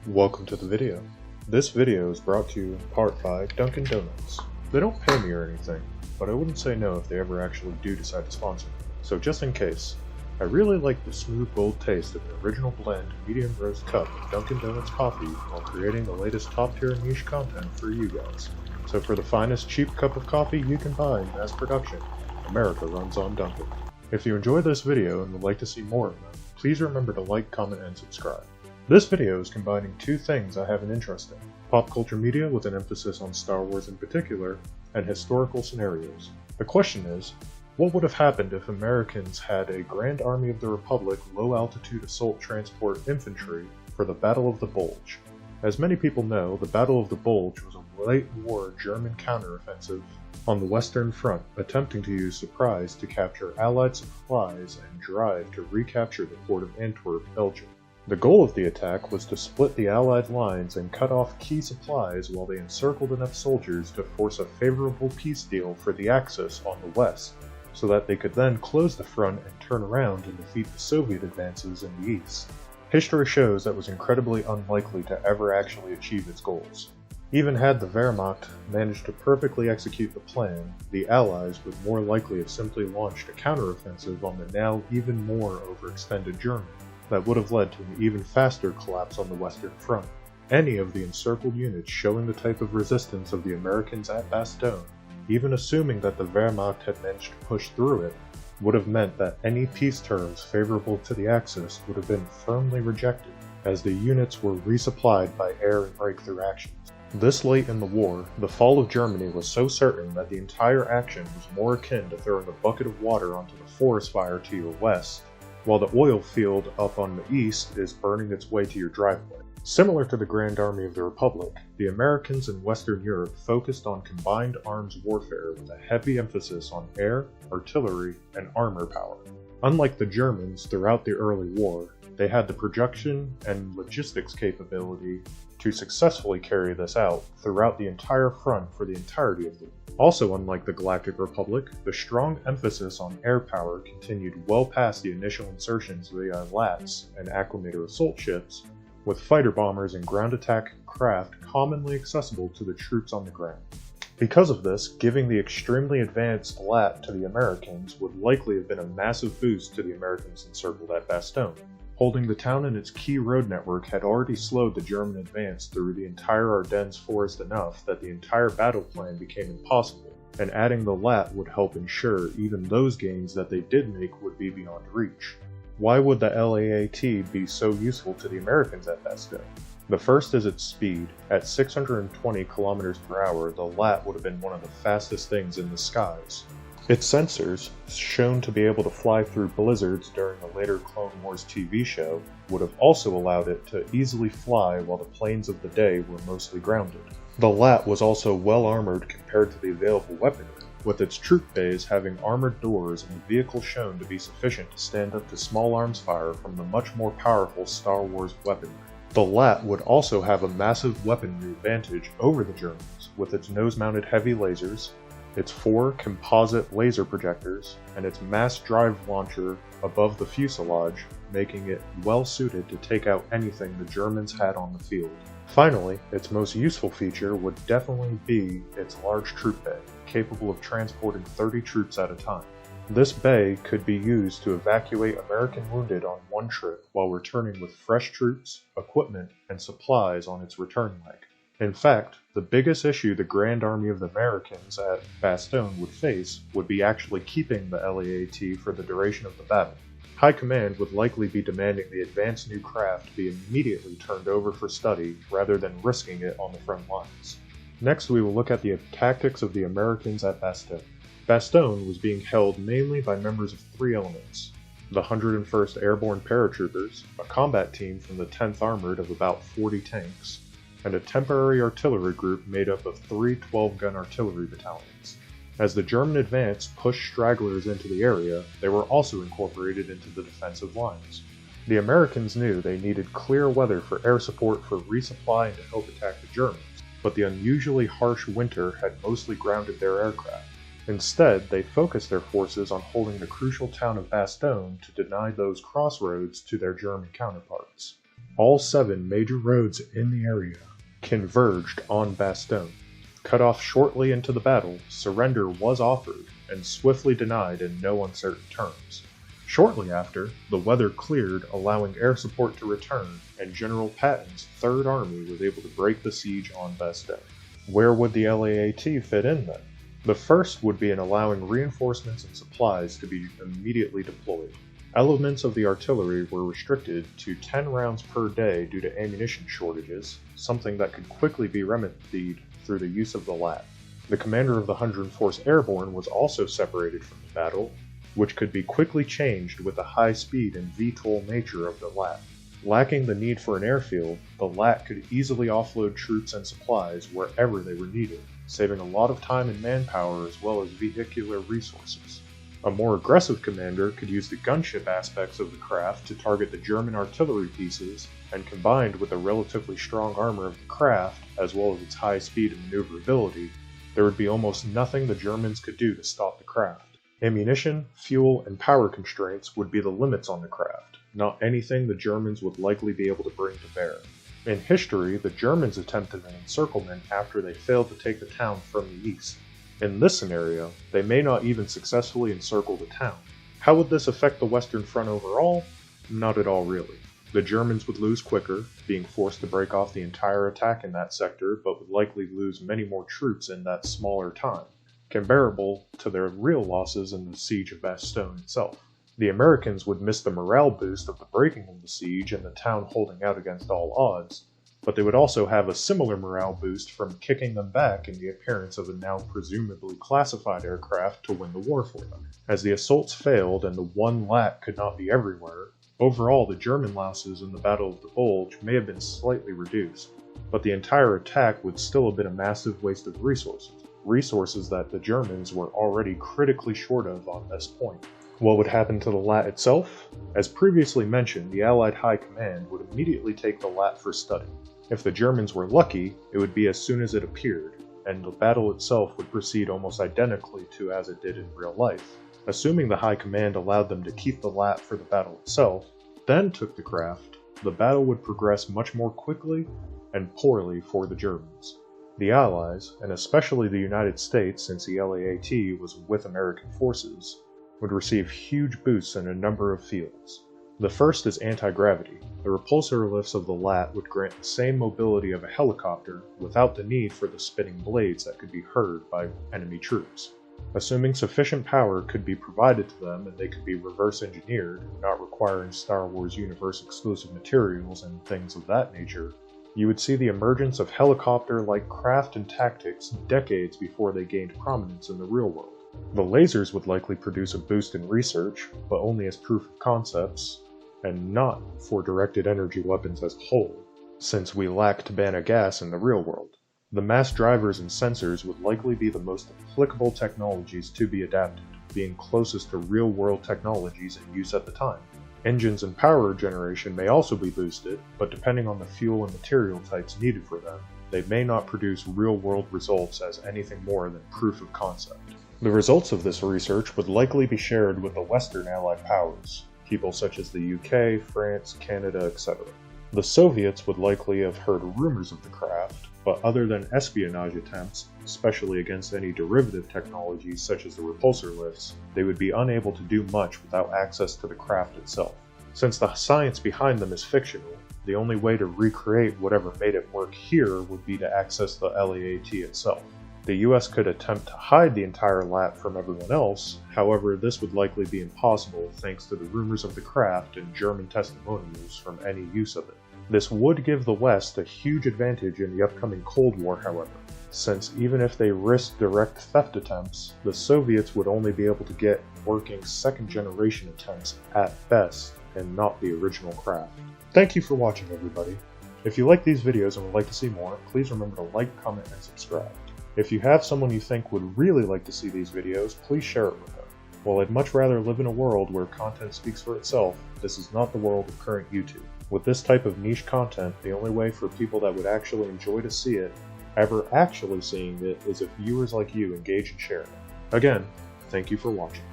Welcome to the video. This video is brought to you in part by Dunkin' Donuts. They don't pay me or anything, but I wouldn't say no if they ever actually do decide to sponsor me. So just in case, I really like the smooth bold taste of the original blend medium roast cup of Dunkin' Donuts coffee while creating the latest top tier niche content for you guys. So for the finest cheap cup of coffee you can buy in mass production, America runs on Dunkin'. If you enjoyed this video and would like to see more of them, please remember to like, comment, and subscribe. This video is combining two things I have an interest in: pop culture media with an emphasis on Star Wars in particular, and historical scenarios. The question is, what would have happened if Americans had a Grand Army of the Republic low-altitude assault transport infantry for the Battle of the Bulge? As many people know, the Battle of the Bulge was a late-war German counteroffensive on the Western Front, attempting to use surprise to capture Allied supplies and drive to recapture the port of Antwerp, Belgium. The goal of the attack was to split the Allied lines and cut off key supplies while they encircled enough soldiers to force a favorable peace deal for the Axis on the west, so that they could then close the front and turn around and defeat the Soviet advances in the east. History shows that was incredibly unlikely to ever actually achieve its goals. Even had the Wehrmacht managed to perfectly execute the plan, the Allies would more likely have simply launched a counteroffensive on the now even more overextended Germany that would have led to an even faster collapse on the Western Front. Any of the encircled units showing the type of resistance of the Americans at Bastogne, even assuming that the Wehrmacht had managed to push through it, would have meant that any peace terms favorable to the Axis would have been firmly rejected, as the units were resupplied by air and breakthrough actions. This late in the war, the fall of Germany was so certain that the entire action was more akin to throwing a bucket of water onto the forest fire to your west, while the oil field up on the east is burning its way to your driveway. Similar to the Grand Army of the Republic, the Americans in Western Europe focused on combined arms warfare with a heavy emphasis on air, artillery, and armor power. Unlike the Germans throughout the early war, they had the production and logistics capability to successfully carry this out throughout the entire front for the entirety of the war. Also, unlike the Galactic Republic, the strong emphasis on air power continued well past the initial insertions via LAATs and acclimator assault ships, with fighter bombers and ground attack craft commonly accessible to the troops on the ground. Because of this, giving the extremely advanced LAAT to the Americans would likely have been a massive boost to the Americans encircled at Bastogne. Holding the town and its key road network had already slowed the German advance through the entire Ardennes forest enough that the entire battle plan became impossible, and adding the LAAT would help ensure even those gains that they did make would be beyond reach. Why would the LAAT be so useful to the Americans at Bastogne? The first is its speed. At 620 km per hour, the LAAT would have been one of the fastest things in the skies. Its sensors, shown to be able to fly through blizzards during the later Clone Wars TV show, would have also allowed it to easily fly while the planes of the day were mostly grounded. The LAAT was also well armored compared to the available weaponry, with its troop bays having armored doors and the vehicle shown to be sufficient to stand up to small arms fire from the much more powerful Star Wars weaponry. The LAAT would also have a massive weaponry advantage over the Germans, with its nose-mounted heavy lasers, its 4 composite laser projectors, and its mass drive launcher above the fuselage, making it well suited to take out anything the Germans had on the field. Finally, its most useful feature would definitely be its large troop bay, capable of transporting 30 troops at a time. This bay could be used to evacuate American wounded on one trip while returning with fresh troops, equipment, and supplies on its return leg. In fact, the biggest issue the Grand Army of the Americans at Bastogne would face would be actually keeping the LAAT for the duration of the battle. High Command would likely be demanding the advanced new craft be immediately turned over for study rather than risking it on the front lines. Next, we will look at the tactics of the Americans at Bastogne. Bastogne was being held mainly by members of 3 elements: the 101st Airborne Paratroopers, a combat team from the 10th Armored of about 40 tanks, and a temporary artillery group made up of 3 12-gun artillery battalions. As the German advance pushed stragglers into the area, they were also incorporated into the defensive lines. The Americans knew they needed clear weather for air support for resupply and to help attack the Germans, but the unusually harsh winter had mostly grounded their aircraft. Instead, they focused their forces on holding the crucial town of Bastogne to deny those crossroads to their German counterparts. all 7 major roads in the area converged on Bastogne. Cut off shortly into the battle, surrender was offered and swiftly denied in no uncertain terms. Shortly after, the weather cleared, allowing air support to return, and General Patton's Third Army was able to break the siege on Bastogne. Where would the LAAT fit in then? The first would be in allowing reinforcements and supplies to be immediately deployed. Elements of the artillery were restricted to 10 rounds per day due to ammunition shortages, something that could quickly be remedied through the use of the LAAT. The commander of the 104th Airborne was also separated from the battle, which could be quickly changed with the high speed and VTOL nature of the LAAT. Lacking the need for an airfield, the LAAT could easily offload troops and supplies wherever they were needed, saving a lot of time and manpower as well as vehicular resources. A more aggressive commander could use the gunship aspects of the craft to target the German artillery pieces, and combined with the relatively strong armor of the craft, as well as its high speed and maneuverability, there would be almost nothing the Germans could do to stop the craft. Ammunition, fuel, and power constraints would be the limits on the craft, not anything the Germans would likely be able to bring to bear. In history, the Germans attempted an encirclement after they failed to take the town from the east. In this scenario, they may not even successfully encircle the town. How would this affect the Western Front overall? Not at all really. The Germans would lose quicker, being forced to break off the entire attack in that sector, but would likely lose many more troops in that smaller time, comparable to their real losses in the siege of Bastogne itself. The Americans would miss the morale boost of the breaking of the siege and the town holding out against all odds, but they would also have a similar morale boost from kicking them back in the appearance of a now presumably classified aircraft to win the war for them. As the assaults failed and the one LAAT could not be everywhere, overall the German losses in the Battle of the Bulge may have been slightly reduced, but the entire attack would still have been a massive waste of resources that the Germans were already critically short of on this point. What would happen to the LAAT itself? As previously mentioned, the Allied High Command would immediately take the LAAT for study. If the Germans were lucky, it would be as soon as it appeared, and the battle itself would proceed almost identically to as it did in real life. Assuming the High Command allowed them to keep the LAAT for the battle itself, then took the craft, the battle would progress much more quickly and poorly for the Germans. The Allies, and especially the United States since the LAAT was with American forces, would receive huge boosts in a number of fields. The first is anti-gravity. The repulsor lifts of the LAAT would grant the same mobility of a helicopter without the need for the spinning blades that could be heard by enemy troops. Assuming sufficient power could be provided to them and they could be reverse engineered, not requiring Star Wars universe exclusive materials and things of that nature, you would see the emergence of helicopter-like craft and tactics decades before they gained prominence in the real world. The lasers would likely produce a boost in research, but only as proof of concepts, and not for directed energy weapons as a whole, since we lacked Bana gas in the real world. The mass drivers and sensors would likely be the most applicable technologies to be adapted, being closest to real-world technologies in use at the time. Engines and power generation may also be boosted, but depending on the fuel and material types needed for them, they may not produce real-world results as anything more than proof of concept. The results of this research would likely be shared with the Western Allied powers, people such as the UK, France, Canada, etc. The Soviets would likely have heard rumors of the craft, but other than espionage attempts, especially against any derivative technologies such as the repulsor lifts, they would be unable to do much without access to the craft itself. Since the science behind them is fictional, the only way to recreate whatever made it work here would be to access the LAAT itself. The US could attempt to hide the entire LAAT from everyone else, however this would likely be impossible thanks to the rumors of the craft and German testimonials from any use of it. This would give the West a huge advantage in the upcoming Cold War, however, since even if they risked direct theft attempts, the Soviets would only be able to get working second-generation attempts at best and not the original craft. Thank you for watching, everybody. If you like these videos and would like to see more, please remember to like, comment, and subscribe. If you have someone you think would really like to see these videos, please share it with them. While I'd much rather live in a world where content speaks for itself, this is not the world of current YouTube. With this type of niche content, the only way for people that would actually enjoy to see it, ever actually seeing it, is if viewers like you engage and share it. Again, thank you for watching.